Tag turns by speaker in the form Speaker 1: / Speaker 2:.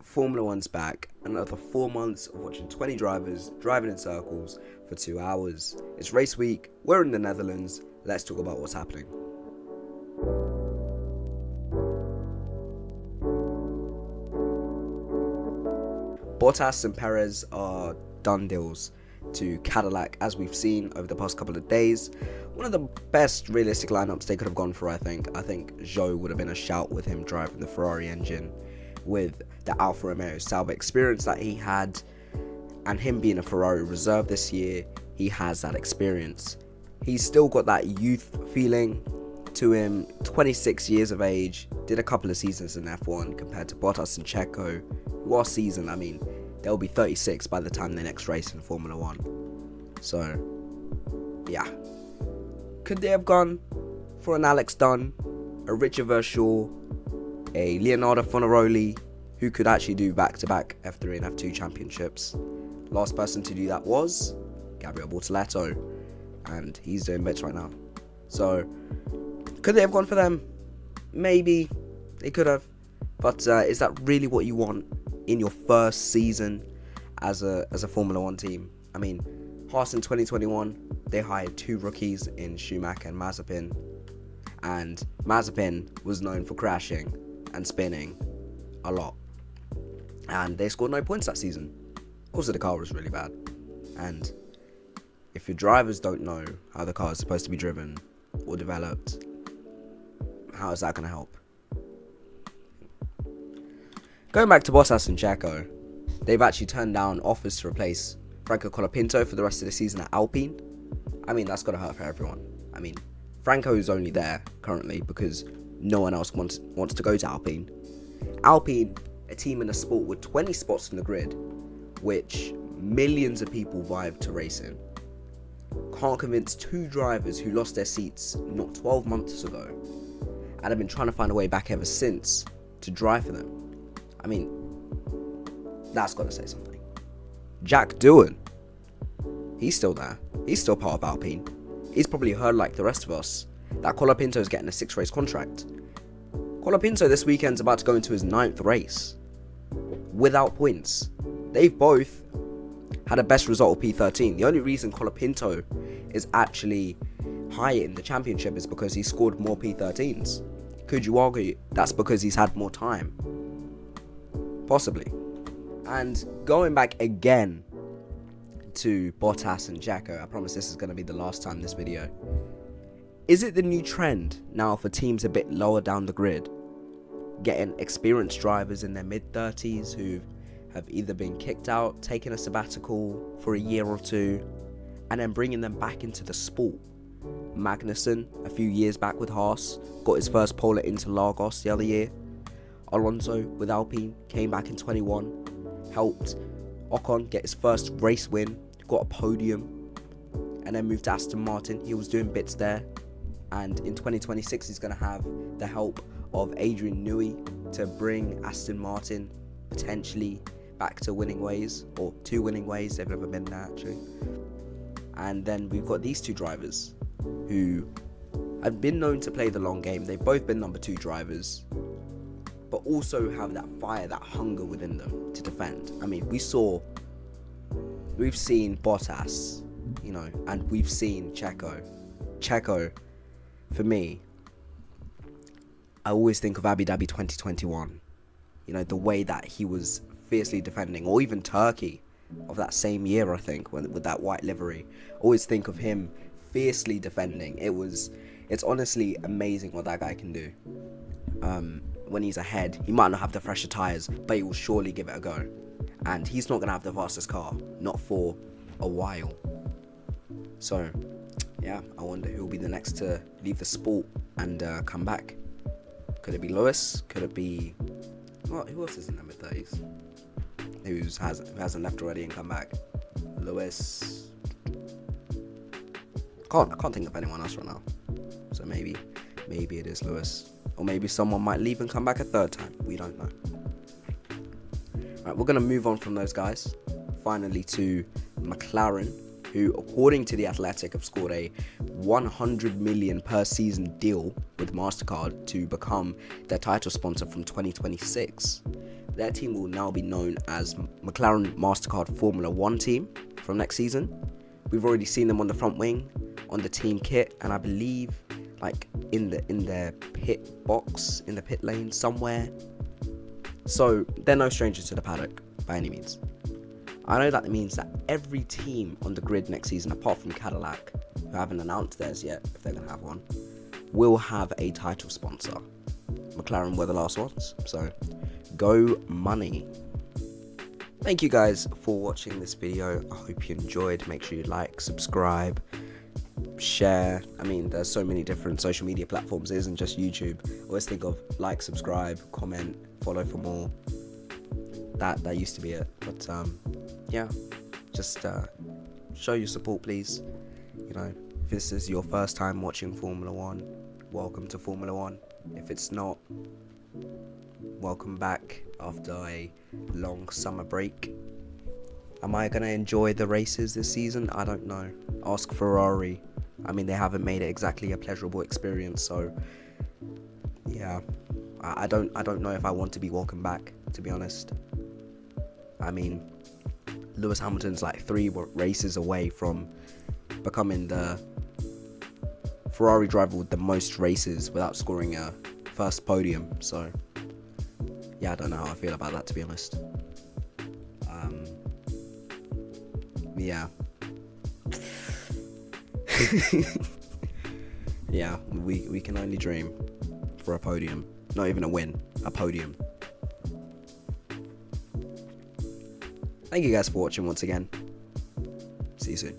Speaker 1: Formula One's back. Another 4 months of watching 20 drivers driving in circles for 2 hours. It's race week, we're in the Netherlands, let's talk about what's happening. Bottas and Perez are done deals to Cadillac, as we've seen over the past couple of days. One of the best realistic lineups they could have gone for, I think. I think Zhou would have been a shout with him driving the Ferrari engine, with the Alfa Romeo Sauber experience that he had, and him being a Ferrari reserve this year, he has that experience. He's still got that youth feeling to him, 26 years of age, did a couple of seasons in F1 compared to Bottas and Checo, who are seasoned. I mean, they'll be 36 by the time they next race in Formula 1. So, yeah. Could they have gone for an Alex Dunn, a Richard Verschoor, a Leonardo Fonaroli, who could actually do back-to-back F3 and F2 championships? Last person to do that was Gabriel Bortoleto, and he's doing bits right now. So, could they have gone for them? Maybe they could have, but is that really what you want in your first season as a Formula 1 team? I mean, Haas in 2021, they hired 2 rookies in Schumacher and Mazepin, and Mazepin was known for crashing and spinning a lot, and they scored no points that season. Also, the car was really bad, and if your drivers don't know how the car is supposed to be driven or developed, how is that going to help? Going back to Bottas and Checo, they've actually turned down offers to replace Franco Colapinto for the rest of the season at Alpine. I mean, that's got to hurt for everyone. I mean, Franco is only there currently because no one else wants to go to Alpine. Alpine, a team in a sport with 20 spots in the grid, which millions of people vibe to race in, can't convince 2 drivers who lost their seats not 12 months ago and have been trying to find a way back ever since to drive for them. I mean, that's got to say something. Jack Doohan, he's still there. He's still part of Alpine. He's probably heard, like the rest of us, that Colapinto is getting a 6-race contract. Colapinto this weekend's about to go into his 9th race without points. They've both had a best result of P13. The only reason Colapinto is actually higher in the championship is because he scored more P13s. Could you argue that's because he's had more time? Possibly. And going back again to Bottas and Checo, I promise this is going to be the last time this video. Is it the new trend now for teams a bit lower down the grid, getting experienced drivers in their mid-30s who have either been kicked out, taken a sabbatical for a year or 2, and then bringing them back into the sport? Magnussen, a few years back with Haas, got his first pole at Interlagos the other year. Alonso with Alpine came back in 21, helped Ocon get his first race win, got a podium, and then moved to Aston Martin. He was doing bits there, and in 2026 he's going to have the help of Adrian Newey to bring Aston Martin potentially back to winning ways, or 2 winning ways. They've never been there actually. And then we've got these 2 drivers who have been known to play the long game. They've both been number 2 drivers, but also have that fire, that hunger within them to defend. I mean, we've seen Bottas, and we've seen Checo. Checo, for me, I always think of Abu Dhabi 2021. The way that he was fiercely defending, or even Turkey of that same year, I think, with that white livery. Always think of him fiercely defending. It's honestly amazing what that guy can do. When he's ahead, he might not have the fresher tyres, but he will surely give it a go. And he's not going to have the fastest car, not for a while. So, yeah, I wonder who will be the next to leave the sport and come back. Could it be Lewis? Could it be... who else is in the mid-30s? Who hasn't left already and come back? Lewis... I can't think of anyone else right now. So maybe it is Lewis. Or maybe someone might leave and come back a 3rd time. We don't know. Right, we're going to move on from those guys. Finally to McLaren, who, according to The Athletic, have scored a $100 million per season deal with MasterCard to become their title sponsor from 2026. their team will now be known as McLaren MasterCard Formula 1 team from next season. We've already seen them on the front wing, on the team kit, and I believe like in their pit box, in the pit lane somewhere. So they're no strangers to the paddock by any means. I know that means that every team on the grid next season, apart from Cadillac, who haven't announced theirs yet, if they're going to have one, will have a title sponsor. McLaren were the last ones, so go money. Thank you guys for watching this video. I hope you enjoyed. Make sure you like, subscribe, share. I mean, there's so many different social media platforms. It isn't just YouTube. Always think of like, subscribe, comment, follow for more. That used to be it, but yeah, just show your support, please. You know, if this is your first time watching Formula 1, welcome to Formula 1. If it's not, welcome back after a long summer break. Am I gonna enjoy the races this season? I don't know. Ask Ferrari. I mean, they haven't made it exactly a pleasurable experience, so yeah, I don't know if I want to be welcome back, to be honest. I mean, Lewis Hamilton's like 3 races away from becoming the Ferrari driver with the most races without scoring a first podium. So yeah, I don't know how I feel about that, to be honest. Yeah. Yeah, we can only dream for a podium. Not even a win, a podium. Thank you guys for watching once again. See you soon.